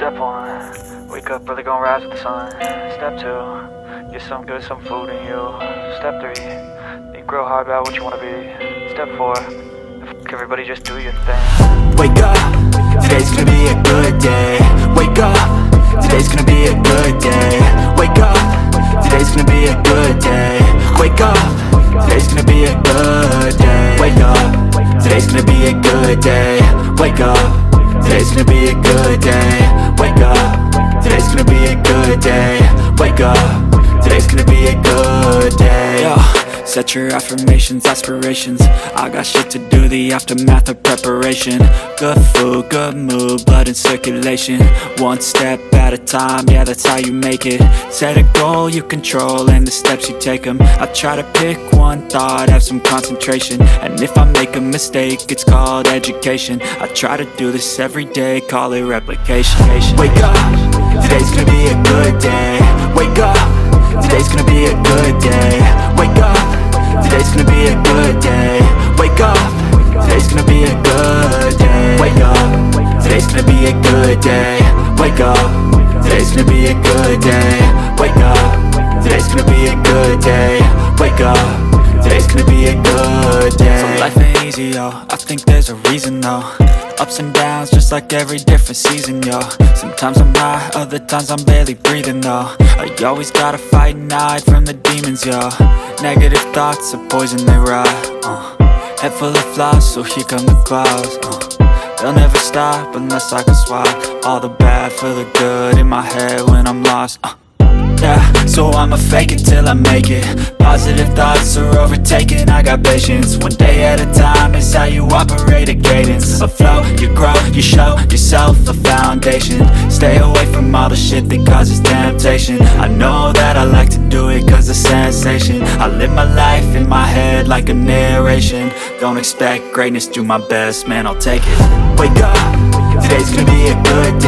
Step 1, wake up early, gonna rise with the sun. Step 2, get some good, some food in you. Step 3, think real hard about what you wanna be. Step 4, everybody just do your thing. Wake up, today's gonna be a good day. Wake up, today's gonna be a good day. Wake up, today's gonna be a good day. Wake up, today's gonna be a good day. Wake up, today's gonna be a good day. Wake up, today's gonna be a good day. Wake up, today's gonna be a good day. Wake up, today's gonna be a good day. Yo, set your affirmations, aspirations. I got shit to do, the aftermath of preparation. Good food, good mood, blood in circulation. One step at a time, yeah, that's how you make it. Set a goal you control and the steps you take them. I try to pick one thought, have some concentration. And if I make a mistake, it's called education. I try to do this every day, call it replication. Wake up, today's gonna be a good day. Wake up, today's gonna be a good day. Wake up, today's gonna be a good day. Wake up, today's gonna be a good day. Wake up, today's gonna be a good day. Wake up, today's gonna be a good day. Wake up, today's gonna be a good day. Wake up, today's gonna be a good day. So life ain't easy, yo, I think there's a reason though. Ups and downs, just like every different season, yo. Sometimes I'm high, other times I'm barely breathing, though. I always gotta fight and hide from the demons, yo. Negative thoughts are poison, they rot. Head full of flaws, so here come the clouds. They'll never stop unless I can swap all the bad for the good in my head when I'm lost. Yeah, so I'ma fake it till I make it. Positive thoughts are overtaken, I got patience. One day at a time is how you operate a cadence. A flow, you grow, you show yourself a foundation. Stay away from all the shit that causes temptation. I know that I like to do it cause it's sensation. I live my life in my head like a narration. Don't expect greatness, do my best, man, I'll take it. Wake up, today's gonna be a good day.